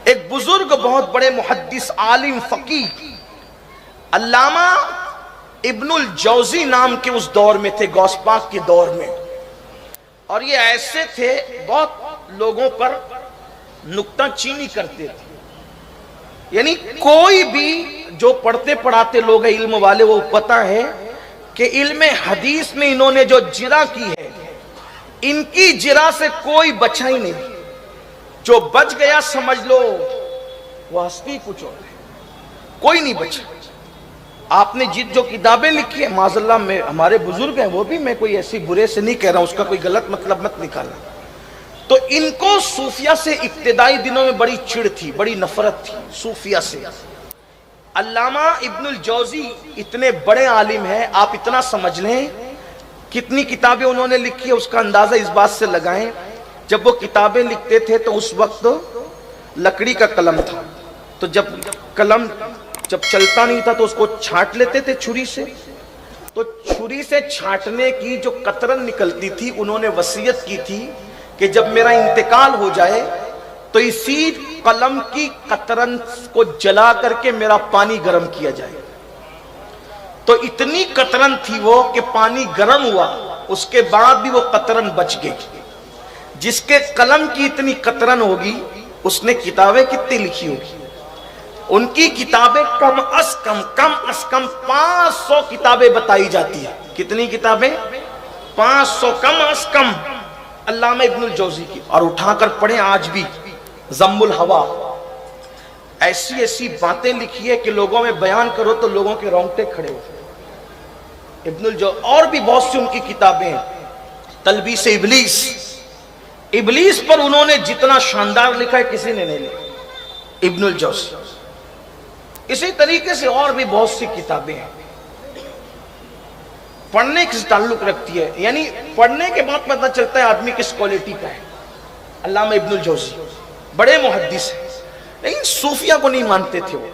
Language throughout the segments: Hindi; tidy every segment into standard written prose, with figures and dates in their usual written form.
एक बुजुर्ग बहुत बड़े मुहद्दिस आलिम फकीह अल्लामा इब्नुल जौजी नाम के उस दौर में थे, गौस पाक के दौर में। और ये ऐसे थे, बहुत लोगों पर नुक्ताचीनी करते थे। यानी कोई भी जो पढ़ते पढ़ाते लोग हैं, इल्म वाले, वो पता है कि इल्म हदीस में इन्होंने जो जिरा की है, इनकी जिरा से कोई बचा ही नहीं। जो बच गया समझ लो वो हस्ती कुछ और है, कोई नहीं बचा। आपने जो किताबें लिखी है, माज़अल्लाह में हमारे बुजुर्ग हैं, वो भी, मैं कोई ऐसी बुरे से नहीं कह रहा हूं, उसका कोई गलत मतलब मत निकालना। तो इनको सूफिया से इब्तिदाई दिनों में बड़ी चिढ़ थी, बड़ी नफरत थी सूफिया से। अल्लामा इब्नुल जौजी इतने बड़े आलिम हैं, आप इतना समझ लें कितनी किताबें उन्होंने लिखी है, उसका अंदाजा इस बात से लगाएं। जब वो किताबें लिखते थे तो उस वक्त लकड़ी का कलम था, तो जब कलम चलता नहीं था तो उसको छांट लेते थे छुरी से। तो छुरी से छांटने की जो कतरन निकलती थी, उन्होंने वसीयत की थी कि जब मेरा इंतकाल हो जाए तो इसी कलम की कतरन को जला करके मेरा पानी गर्म किया जाए। तो इतनी कतरन थी वो कि पानी गर्म हुआ, उसके बाद भी वो कतरन बच गई। जिसके कलम की इतनी कतरन होगी उसने किताबें कितनी लिखी होगी। उनकी किताबें कम अस कम 500 किताबें बताई जाती है। कितनी किताबें? 500 कम अस कम अल्लामा इब्नुल जौजी की। और उठाकर पढ़े आज भी, ज़म्मुल हवा, ऐसी ऐसी बातें लिखी है कि लोगों में बयान करो तो लोगों के रोंगटे खड़े हो। इब्नुल जौजी और भी बहुत सी उनकी किताबें हैं। तलबीस इबलीस, इबलीस पर उन्होंने जितना शानदार लिखा है किसी ने नहीं लिखा, इब्नुल जौजी। इसी तरीके से और भी बहुत सी किताबें हैं। पढ़ने से ताल्लुक रखती है, यानी पढ़ने के बाद पता चलता है आदमी किस क्वालिटी का है। अल्लामा इब्नुल जौजी बड़े मुहद्दिस हैं, लेकिन सूफिया को नहीं मानते थे वो।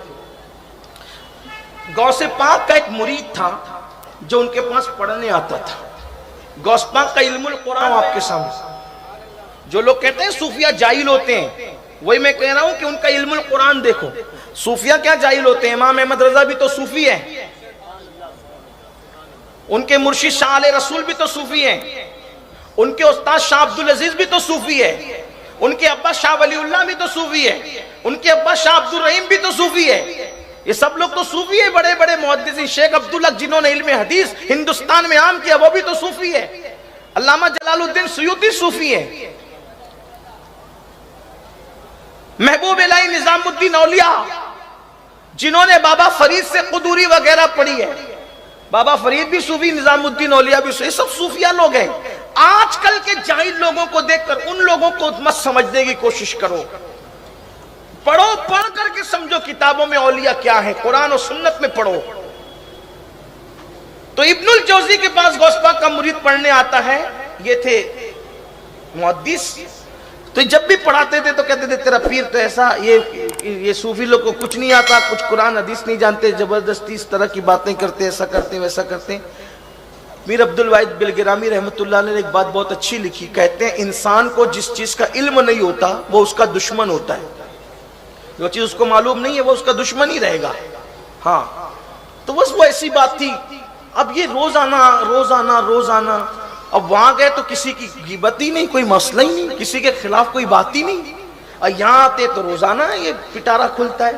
गौसे पाक का एक मुरीद था जो उनके पास पढ़ने आता था। गौस पाक का इल्मुल कुरान आपके सामने। जो लोग कहते हैं सूफिया जाहिल होते हैं, वही मैं कह रहा हूं कि उनका इल्मुल कुरान देखो। सूफिया क्या जाहिल होते हैं? इमाम अहमद रजा भी तो सूफी है, उनके मुर्शिद शाह आले रसूल भी तो सूफी हैं, उनके उस्ताद शाह अब्दुल अजीज भी तो सूफी है, उनके अब्बा शाह वलीउल्लाह भी तो सूफी है, उनके अब्बा शाह अब्दुल रहीम भी तो सूफी है। ये सब लोग तो सूफी है, बड़े बड़े मुहद्दिस। शेख अब्दुल्ला जिन्होंने इल्म हदीस हिंदुस्तान में आम किया, वो भी तो सूफी है। अल्लामा जलालुद्दीन सुयूती सूफी है। महबूब इलाही निजामुद्दीन औलिया, जिन्होंने बाबा फरीद से कुदूरी वगैरह पढ़ी है, बाबा फरीद भी सूफी, निजामुद्दीन औलिया भी सूफी, सब सूफिया लोग हैं। आजकल के जाहिल लोगों को देखकर उन लोगों को मत समझने की कोशिश करो। पढ़ो, पढ़ करके समझो किताबों में औलिया क्या है, कुरान और सुन्नत में पढ़ो। तो इब्नुल जौजी के पास गौस पाक का मुरीद पढ़ने आता है। ये थे मुहद्दिस। तो जब भी पढ़ाते थे तो कहते थे तेरा पीर तो ऐसा, ये सूफी लोग को कुछ नहीं आता, कुछ कुरान हदीस नहीं जानते, जबरदस्ती इस तरह की बातें करते, ऐसा करते वैसा करते। मीर अब्दुल वाहिद बिलगिरामी रहमतुल्लाह अलैह ने एक बात बहुत अच्छी लिखी। कहते हैं इंसान को जिस चीज का इल्म नहीं होता वो उसका दुश्मन होता है। जो चीज उसको मालूम नहीं है वो उसका दुश्मन ही रहेगा। हाँ, तो बस वो ऐसी बात थी। अब ये रोजाना रोजाना रोजाना, अब वहां गए तो किसी की गिबत ही नहीं, कोई मसला ही नहीं, किसी के खिलाफ कोई बात ही नहीं। और यहाँ आते तो रोजाना ये पिटारा खुलता है।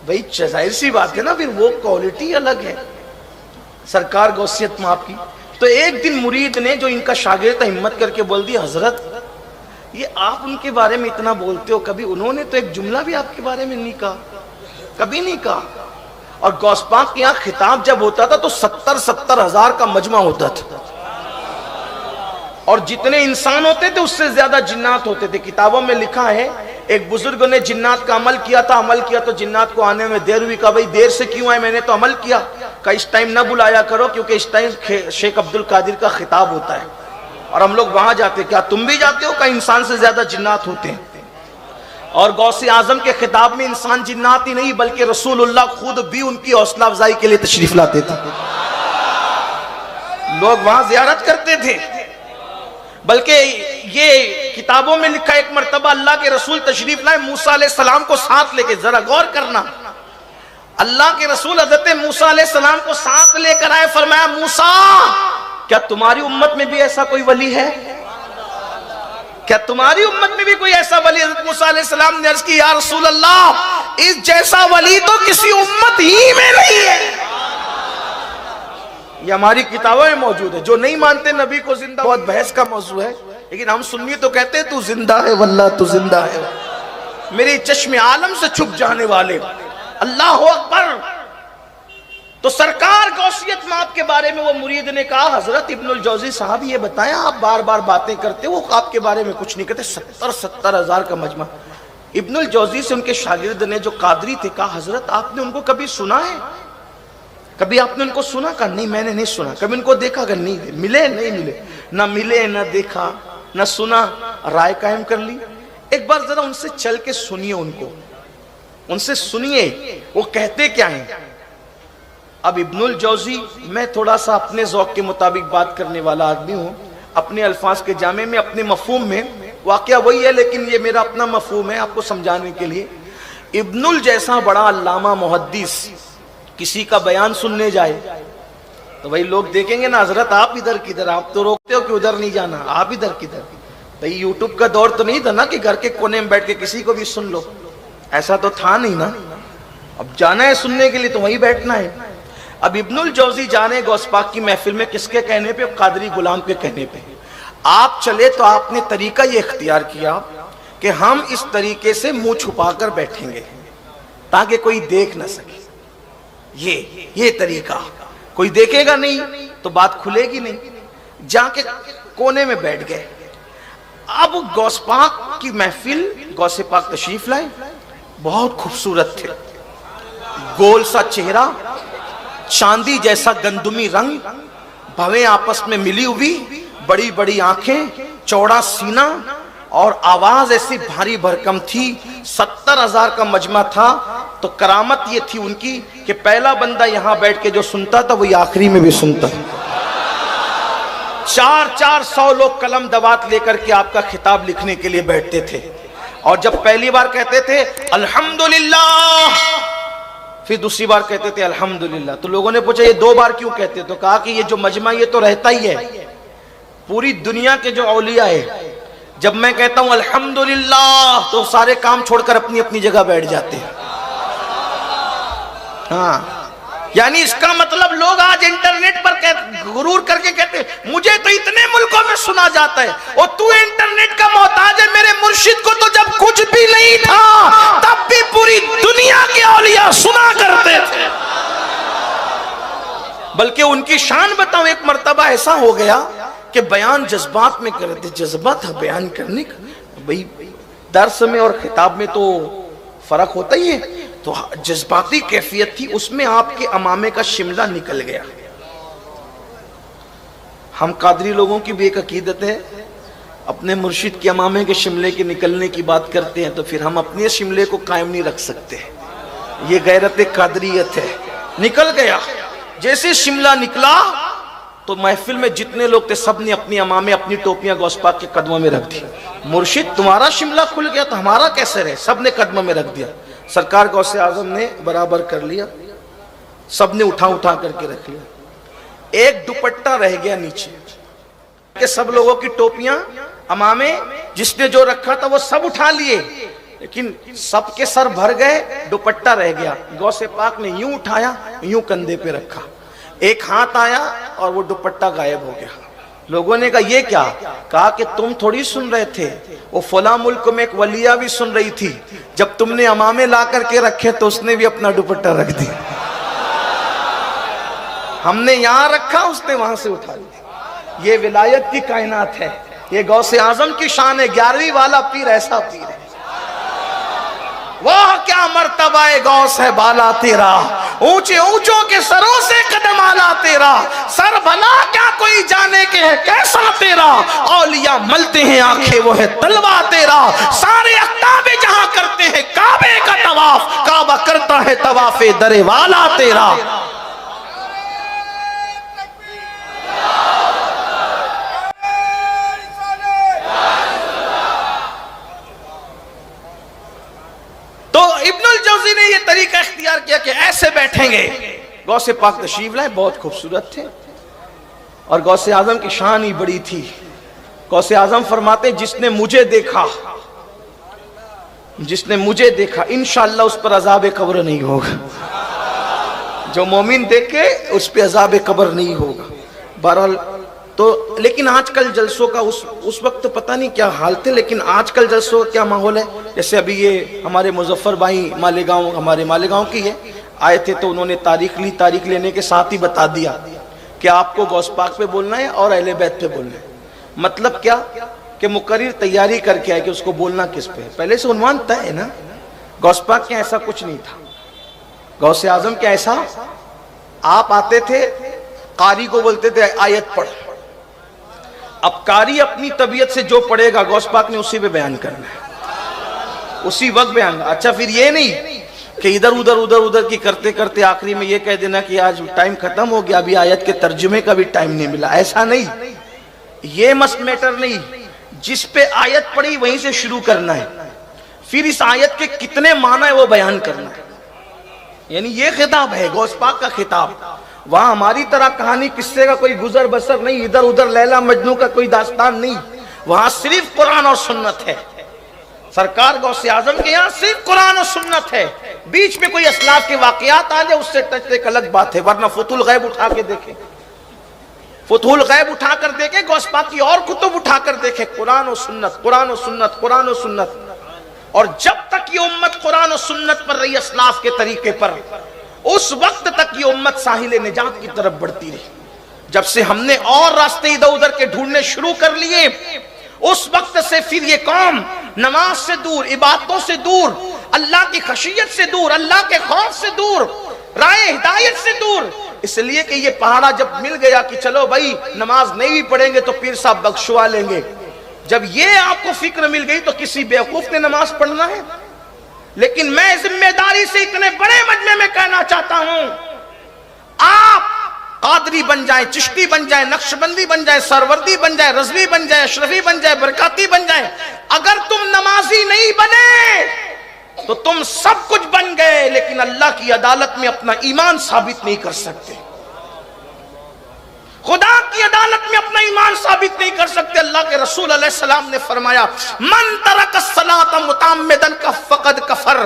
भाई जाहिर सी बात है ना, फिर वो क्वालिटी अलग है। सरकार गौसियत माफ की। तो एक दिन मुरीद ने, जो इनका शागिर्द, हिम्मत करके बोल दिया, हजरत ये आप उनके बारे में इतना बोलते हो, कभी उन्होंने तो एक जुमला भी आपके बारे में नहीं कहा, कभी नहीं कहा। और गौस पाक के यहाँ खिताब जब होता था तो 70-70 हजार का मजमा होता था, और जितने इंसान होते थे उससे ज्यादा जिन्नात होते थे। किताबों में लिखा है एक बुजुर्ग ने जिन्नात का अमल किया तो जिन्नात को आने में देर हुई। कहा भाई देर से क्यों आए? मैंने तो अमल किया। कहा इस टाइम ना बुलाया करो, क्योंकि इस टाइम शेख अब्दुल कादिर का खिताब होता है और हम लोग वहां जाते। क्या तुम भी जाते हो? का इंसान से ज्यादा जिन्नात होते हैं। और गौसे आजम के खिताब में इंसान जिन्नात ही नहीं बल्कि रसूलुल्लाह खुद भी उनकी हौसला अफजाई के लिए तशरीफ लाते थे। लोग वहां ज़ियारत करते थे। बल्कि ये किताबों में लिखा, एक मर्तबा अल्लाह के रसूल तशरीफ लाए मूसा अलैहिस्सलाम को साथ लेके, जरा गौर करना, अल्लाह के रसूल हजरत मूसा अलैहिस्सलाम को साथ लेकर आए, फरमाया मूसा क्या तुम्हारी उम्मत में भी ऐसा कोई वली है? क्या तुम्हारी उम्मत में भी कोई ऐसा वली? हजरत मूसा अलैहिस्सलाम ने अर्ज की, या रसूल अल्लाह, इस जैसा वली तो किसी उम्मत ही में नहीं है। ये हमारी किताबों में मौजूद है। जो नहीं मानते नबी को जिंदा, बहुत बहस का मौजू है, लेकिन हम सुन्नी तो कहते हैं तू जिंदा है वल्लाह, तू जिंदा है, मेरे चश्मे आलम से छुप जाने वाले, अल्लाह अकबर। तो सरकार गौसियत माप के बारे में वो मुरीद ने कहा, हजरत इब्नुल जौजी साहब ये बताया, आप बार बार बातें करते हो, आपके बारे में कुछ नहीं कहते, 70 हज़ार का मजमा। इब्नुल जौजी से उनके शागिर्द ने जो कादरी थे कहा, हजरत आपने उनको कभी सुना है? कभी आपने उनको सुना? कहा नहीं मैंने नहीं सुना। कभी उनको देखा? कहा नहीं। मिले? नहीं मिले। ना मिले, ना देखा, ना सुना, राय कायम कर ली। एक बार जरा उनसे चल के सुनिए, उनसे सुनिए वो कहते क्या हैं। अब इब्नुल जौजी, मैं थोड़ा सा अपने ज़ौक़ के मुताबिक बात करने वाला आदमी हूँ, अपने अल्फाज के जामे में, अपने मफ़हूम में, वाक़या वही है लेकिन ये मेरा अपना मफ़हूम है आपको समझाने के लिए। इब्नुल जैसा बड़ा अल्लामा मुहद्दिस किसी का बयान सुनने जाए तो भाई लोग देखेंगे ना, हजरत आप इधर किधर, आप तो रोकते हो कि उधर नहीं जाना, आप इधर किधर। भाई यूट्यूब का दौर तो नहीं था ना कि घर के कोने में बैठ के किसी को भी सुन लो, ऐसा तो था नहीं ना। अब जाना है सुनने के लिए तो वहीं बैठना है। अब इब्नुल जौजी जाने गौस पाक की महफिल में, किसके कहने पे? कादरी गुलाम के कहने पे। आप चले तो आपने तरीका ये इख्तियार किया कि हम इस तरीके से मुंह छुपाकर बैठेंगे ताकि कोई देख ना सके। ये तरीका, कोई देखेगा नहीं तो बात खुलेगी नहीं। जाके कोने में बैठ गए। अब गौस पाक की महफिल, गौसे पाक तशरीफ लाए, बहुत खूबसूरत थे, गोल सा चेहरा, चांदी जैसा गंदुमी रंग, भवें आपस में मिली हुई, बड़ी बड़ी आंखें, चौड़ा सीना और आवाज ऐसी भारी भरकम थी। 70 हज़ार का मजमा था। तो करामत ये थी उनकी कि पहला बंदा यहां बैठ के जो सुनता था वही आखिरी में भी सुनता। 400 लोग कलम दवात लेकर के आपका खिताब लिखने के लिए बैठते थे। और जब पहली बार कहते थे अल्हम्दुलिल्लाह, फिर दूसरी बार कहते थे अल्हम्दुलिल्लाह, तो लोगों ने पूछा ये 2 बार क्यों कहते? तो कहा कि ये जो मजमा ये तो रहता ही है, पूरी दुनिया के जो औलिया है, जब मैं कहता हूं अल्हम्दुलिल्लाह तो सारे काम छोड़कर अपनी अपनी जगह बैठ जाते हैं। हाँ, यानी इसका मतलब लोग आज इंटरनेट पर गुरूर करके कहते मुझे तो इतने मुल्कों में सुना जाता है, और तू इंटरनेट का मोहताज है। मेरे मुर्शिद को तो जब कुछ भी नहीं था तब भी पूरी दुनिया के औलिया सुना करते थे। बल्कि उनकी शान बताऊं, एक मर्तबा ऐसा हो गया कि बयान जज्बात में कर रहे थे, जज्बा था बयान करने का। भाई दर्स में और खिताब में तो फर्क होता ही है। तो जज्बाती कैफियत थी, उसमें आपके अमामे का शिमला निकल गया। हम कादरी लोगों की भी एक अकीदत है, अपने मुर्शिद के अमामे के शिमले के निकलने की बात करते हैं तो फिर हम अपने शिमले को कायम नहीं रख सकते। ये गैरत कादरियत है। निकल गया, जैसे शिमला निकला तो महफिल में जितने लोग थे सब ने अपनी अमामे, अपनी टोपियां गौस पाक के कदमों में रख दी। मुर्शिद तुम्हारा शिमला खुल गया तो हमारा कैसे रहे? सब ने कदमों में रख दिया। सरकार गौसे आजम ने बराबर कर लिया, सब ने उठा उठा करके रख लिया। एक दुपट्टा रह गया नीचे के, सब लोगों की टोपियां, अमामे जिसने जो रखा था वो सब उठा लिए, लेकिन सबके सर भर गए, दुपट्टा रह गया। गौसे पाक ने यूं उठाया, यूं कंधे पे रखा, एक हाथ आया और वो दुपट्टा गायब हो गया। लोगों ने कहा ये क्या? कहा कि तुम थोड़ी सुन रहे थे, वो फला मुल्क में एक वलिया भी सुन रही थी, जब तुमने अमामे ला करके रखे तो उसने भी अपना दुपट्टा रख दिया। हमने यहां रखा, उसने वहां से उठा लिया। ये विलायत की कायनात है, ये गौसे आजम की शान है। 11वीं वाला पीर ऐसा पीर है। वाह क्या मर्तबा गौस है बाला तेरा, ऊंचे ऊंचों के सरों से कदम आला तेरा, सर भला क्या कोई जाने के है कैसा तेरा, औलिया मलते हैं आंखें वो है तलवा तेरा, सारे अक्ताबे जहां करते हैं काबे का तवाफ, काबा करता है तवाफे दरे वाला तेरा। तरीका इख्तियार किया कि ऐसे बैठेंगे। गौसे पाक तशरीफ लाए, बहुत खूबसूरत थे और गौसे आजम की शान ही बड़ी थी। गौसे आजम फरमाते जिसने मुझे देखा इंशाअल्लाह उस पर अज़ाब कब्र नहीं होगा। जो मोमिन देखे उस पर अज़ाब कब्र नहीं होगा। बहरहाल तो लेकिन आजकल जलसों का उस वक्त पता नहीं क्या हाल थे, लेकिन आजकल जलसों का क्या माहौल है। जैसे अभी ये हमारे मुजफ्फर भाई मालेगांव, हमारे मालेगांव की है, आए थे तो उन्होंने तारीख ली। तारीख लेने के साथ ही बता दिया कि आपको गौस पाक पे बोलना है और अहले बैत पे बोलना है। मतलब क्या कि मुकर्रिर तैयारी करके आए कि उसको बोलना किस पे। पहले से उन्वान तय है ना। गौस पाक के ऐसा कुछ नहीं था। गौसे आजम के ऐसा, आप आते थे कारी को बोलते थे आयत पढ़। अब कारी अपनी तबीयत से जो पढ़ेगा गौस पाक ने उसी पे बयान करना है, उसी वक्त बयान। अच्छा फिर ये नहीं कि इधर उधर की करते करते आखिरी में ये कह देना कि आज टाइम खत्म हो गया, अभी आयत के तर्जुमे का भी टाइम नहीं मिला। ऐसा नहीं, ये मस्त मैटर नहीं। जिस पे आयत पढ़ी वहीं से शुरू करना है, फिर इस आयत के कितने माना है वो बयान करना है। यानी ये खिताब है गौस पाक का खिताब। वहां हमारी तरह कहानी किस्से का कोई गुजर बसर नहीं, इधर उधर लैला मजनू का कोई दास्तान नहीं। वहां सिर्फ कुरान और सुन्नत है। सरकार गौसे आजम के यहाँ सिर्फ कुरान और सुन्नत है। बीच में कोई असलाफ के वाकयात आ जाए उससे टच एक अलग बात है, वरना फुतुल गैब उठा के देखे, फुतुल गैब उठा कर देखे, गौस पाक की और कुतुब उठा कर देखे, कुरान और सुन्नत, कुरान और सुन्नत, कुरान और सुन्नत। और जब तक ये उम्मत कुरान और सुन्नत पर रही असलाफ के तरीके पर, उस वक्त तक ये उम्मत साहिल निजात की तरफ बढ़ती रही। जब से हमने और रास्ते इधर उधर के ढूंढने शुरू कर लिए, उस वक्त से फिर ये कौम नमाज से दूर, इबादतों से दूर, अल्लाह की खशियत से दूर, अल्लाह के खौफ से दूर, राय हिदायत से दूर। इसलिए कि ये पहाड़ा जब मिल गया कि चलो भाई नमाज नहीं भी पढ़ेंगे तो पीर साहब बख्शवा लेंगे, जब ये आपको फिक्र मिल गई तो किसी बेवकूफ ने नमाज पढ़ना है। लेकिन मैं जिम्मेदारी से इतने बड़े मजमे में कहना चाहता हूं, आप कादरी बन जाए, चिश्ती बन जाए, नक्शबंदी बन जाए, सरवर्दी बन जाए, रजवी बन जाए, अशरफी बन जाए, बरकाती बन जाए, अगर तुम नमाजी नहीं बने तो तुम सब कुछ बन गए, लेकिन अल्लाह की अदालत में अपना ईमान साबित नहीं कर सकते। खुदा की अदालत में अपना ईमान साबित नहीं कर सकते। अल्लाह के रसूल अलैहिस्सलाम ने फरमाया, मन तरक सलात मुतअम्मिदन का फकद कफर,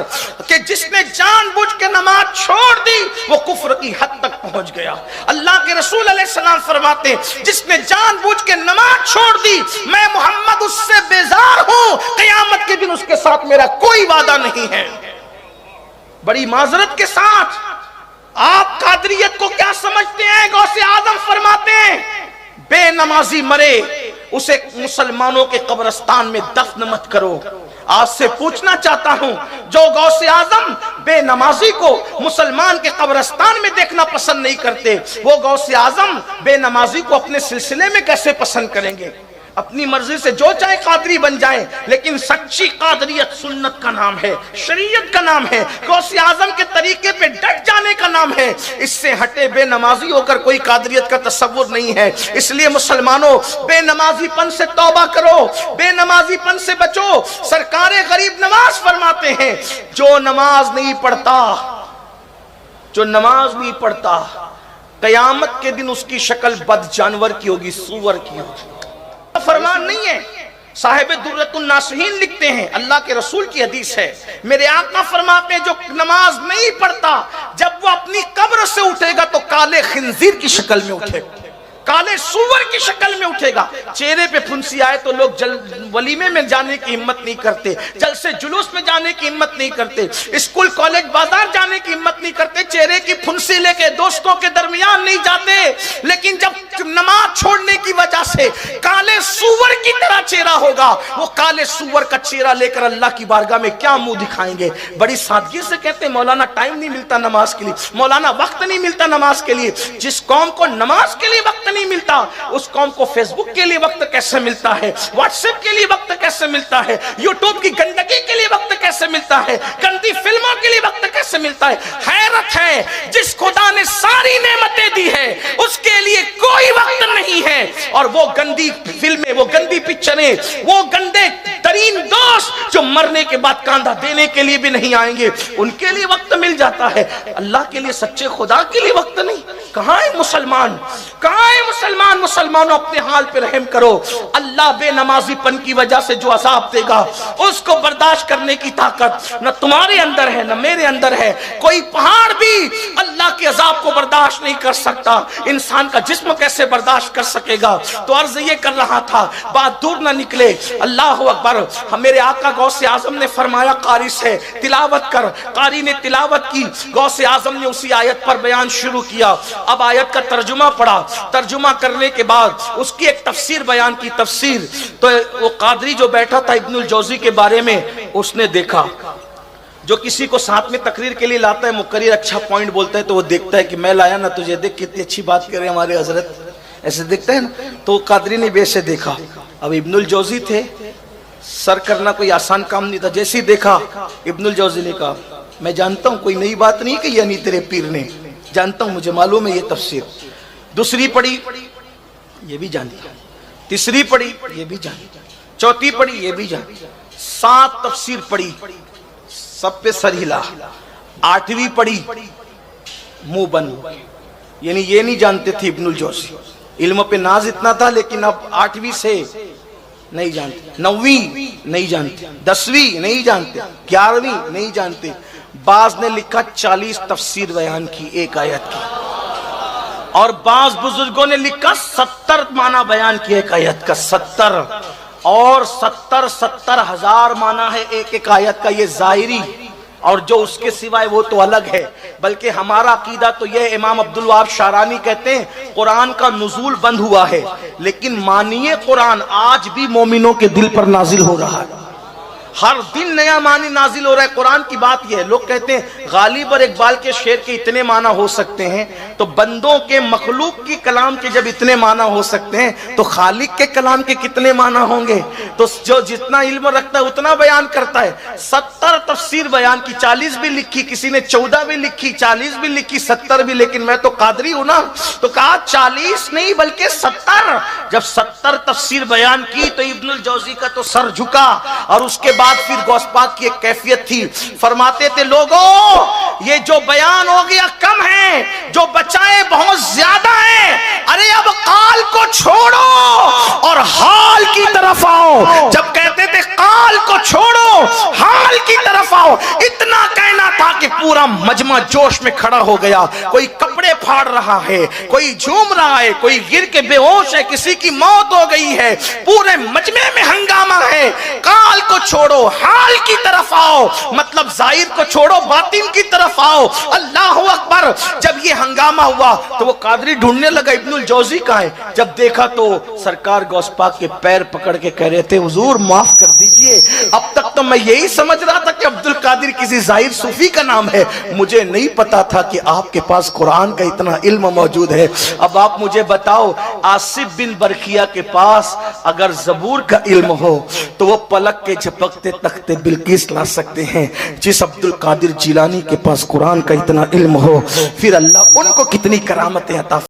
कि जिसने जानबूझ के नमाज छोड़ दी वो कुफ्र की हद तक पहुंच गया। अल्लाह के रसूल अलैहिस्सलाम फरमाते, जिसने जानबूझ के नमाज छोड़ दी, मैं मोहम्मद उससे बेजार हूं, क़यामत के दिन उसके साथ मेरा कोई वादा नहीं है। बड़ी माजरत के साथ आप कादरियत को क्या समझते हैं? गौसे आजम फरमाते हैं, बेनमाजी मरे उसे मुसलमानों के कब्रिस्तान में दफन मत करो। आपसे पूछना चाहता हूं, जो गौसे आजम बेनमाजी को मुसलमान के कब्रिस्तान में देखना पसंद नहीं करते, वो गौसे आजम बेनमाजी को अपने सिलसिले में कैसे पसंद करेंगे? अपनी मर्जी से जो चाहे कादरी बन जाए, लेकिन सच्ची कादरियत सुन्नत का नाम है, शरीयत का नाम है, गौसे आजम के तरीके पे डट जाने का नाम है। इससे हटे बेनमाजी होकर कोई कादरियत का तसव्वुर नहीं है। इसलिए मुसलमानों, बेनमाजीपन से तौबा करो, बेनमाजीपन से बचो। सरकारे गरीब नवाज फरमाते हैं, जो नमाज नहीं पढ़ता कयामत के दिन उसकी शक्ल बद जानवर की होगी, सूअर की होगी। फरमान नहीं है। साहिब दुर्रतुन नासिहीन लिखते हैं, अल्लाह के रसूल की हदीस है, मेरे आका फरमाते हैं, जो नमाज नहीं पढ़ता जब वो अपनी कब्र से उठेगा तो काले खिंजीर की शक्ल में उठेगा, काले सूअर की शक्ल में उठेगा। चेहरे पे फुंसी आए तो लोग वलीमे में जाने की हिम्मत नहीं करते, जलसे जुलूस में जाने की हिम्मत नहीं करते, स्कूल कॉलेज बाजार जाने की हिम्मत नहीं करते, चेहरे की फुंसी लेके दोस्तों के दरमियान नहीं जाते। लेकिन जब नमाज छोड़ने की वजह से काले सूअर की तरह चेहरा होगा, वो काले सूअर का चेहरा लेकर अल्लाह की बारगाह में क्या मुंह दिखाएंगे? बड़ी सादगी से कहते हैं, मौलाना टाइम नहीं मिलता नमाज के लिए, मौलाना वक्त नहीं मिलता नमाज के लिए। जिस कौम को नमाज के लिए वक्त नहीं मिलता, उस कौम को फेसबुक के लिए वक्त कैसे मिलता है, व्हाट्सएप के लिए वक्त कैसे मिलता है, यूट्यूब की गंदगी के लिए वक्त कैसे मिलता है, गंदी फिल्मों के लिए वक्त कैसे मिलता है? हैरत है, जिस खुदा ने सारी नेमतें दी है उसके लिए कोई वक्त नहीं है। और वो गंदी फिल्में, वो गंदी पिक्चरें, वो गंदे तरीन दोस्त जो मरने के बाद कांधा देने के लिए भी नहीं आएंगे, उनके लिए वक्त मिल जाता है, अल्लाह के लिए, सच्चे खुदा के लिए वक्त नहीं। कहां है मुसलमान, कहां है मुसलमान? मुसलमानों अपने हाल पे रहम करो। अल्लाह बेनमाजीपन की वजह से जो अजाब देगा उसको बर्दाश्त करने की ताकत न तुम्हारे अंदर है न मेरे अंदर है। कोई पहाड़ भी अल्लाह के अजाब को बर्दाश्त नहीं कर सकता, इंसान का जिस्म कैसे बर्दाश्त कर सकेगा? तो अर्ज ये कर रहा था, बात दूर ना निकले। अल्लाह अकबर। मेरे आका गौसे आजम ने फरमाया कारी से तिलावत कर। कारी ने तिलावत की, गौसे आजम ने उसी आयत पर बयान शुरू किया। अब आयत का तर्जुमा पढ़ा, तर्जुमा करने के बाद उसकी एक तफसीर बयान की। तफसीर तो वो कादरी जो बैठा था इब्नुल जौजी के बारे में, उसने देखा, जो किसी को साथ में तकरीर के लिए लाता है, मुकर्रिर अच्छा पॉइंट बोलता है तो वो देखता है कि मैं लाया ना तुझे, देख कितनी अच्छी बात कर रहे हैं हमारे हजरत, ऐसे देखता है ना। तो कादरी ने वैसे देखा। अब इब्नुल जौजी थे, सर करना कोई आसान काम नहीं था। जैसे ही देखा इब्नुल जौजी ने कहा, मैं जानता हूं कोई नई बात नहीं कही यानी तेरे पीर ने, जानता हूं, मुझे मालूम है ये तफसीर। दूसरी पढ़ी, ये भी जानता हूं। तीसरी पढ़ी, ये भी जानता हूं। चौथी पढ़ी, ये भी जानता हूं। 7 तफसीर पढ़ी, सब पे सर हिला। 8वीं पढ़ी, मुंह बंद, यानी ये नहीं जानते थे इब्नुल जौजी, इल्म पे नाज इतना था, लेकिन अब 8वीं से नहीं जानते, 9वीं नहीं जानते, 10वीं नहीं जानते, 11वीं नहीं जानते। बाज ने लिखा 40 तफसीर बयान की एक आयत की, और बाज बुजुर्गों ने लिखा 70 माना बयान किया एक आयत का। 70 और 70 हजार माना है एक एक आयत का। ये जाहिरी, और जो उसके सिवाय वो तो अलग है। बल्कि हमारा अकीदा तो यह, इमाम अब्दुल वहाब शारानी कहते हैं कुरान का नुज़ूल बंद हुआ है, लेकिन मानिए कुरान आज भी मोमिनों के दिल पर नाजिल हो रहा है। हर दिन नया मानी नाजिल हो रहा है। कुरान की बात यह है, लोग कहते हैं गालिब और इकबाल के शेर के इतने माना हो सकते हैं, तो बंदों के मखलूक की कलाम के जब इतने माना हो सकते हैं, तो खालिक के कलाम के कितने माना होंगे? तो जो जितना इल्म रखता है उतना बयान करता है। 70 तफसीर बयान की, 40 भी लिखी, किसी ने 14 भी लिखी, 40 भी लिखी, 70 भी, लेकिन मैं तो कादरी हूं ना, तो कहा 40 नहीं बल्कि 70। जब 70 तफसीर बयान की तो इब्नुल जौजी का तो सर झुका। और उसके बाद फिर गौसपाक की एक कैफियत थी, फरमाते थे लोगों ये जो बयान हो गया कम है, जो बचाए बहुत ज्यादा है। अरे अब काल को छोड़ो और हाल की तरफ आओ। जब कहते थे काल को छोड़ो हाल की तरफ आओ, इतना कहना था कि पूरा मजमा जोश में खड़ा हो गया। कोई कपड़े फाड़ रहा है, कोई झूम रहा है, कोई गिर के बेहोश है, किसी की मौत हो गई है, पूरे मजमे में हंगामा है। काल को छोड़ो हाल की तरफ आओ, मतलब जाहिर को छोड़ो बातिन की तरफ आओ। अल्लाह अकबर। जब ये हंगामा हुआ तो वो कादरी ढूंढने लगा इब्नुल जौजी कहाँ है। जब देखा तो सरकार गौसपाक के पैर पकड़ के कह रहे थे हुजूर माफ कर दीजिए, अब तक तो मैं यही समझ रहा था कि अब्दुल कादिर किसी जाहिर सूफी का नाम है, मुझे नहीं पता था कि आपके पास कुरान का इतना इल्म मौजूद है। अब आप मुझे बताओ, आसिफ बिन बरखिया के पास अगर ज़बूर का इल्म हो तो वो पलक के झपकते तख्ते बिल्किस ला सकते हैं। जिस अब्दुल कादिर जिलानी के पास कुरान का इतना इल्म हो, फिर अल्लाह उनको कितनी करामतें अता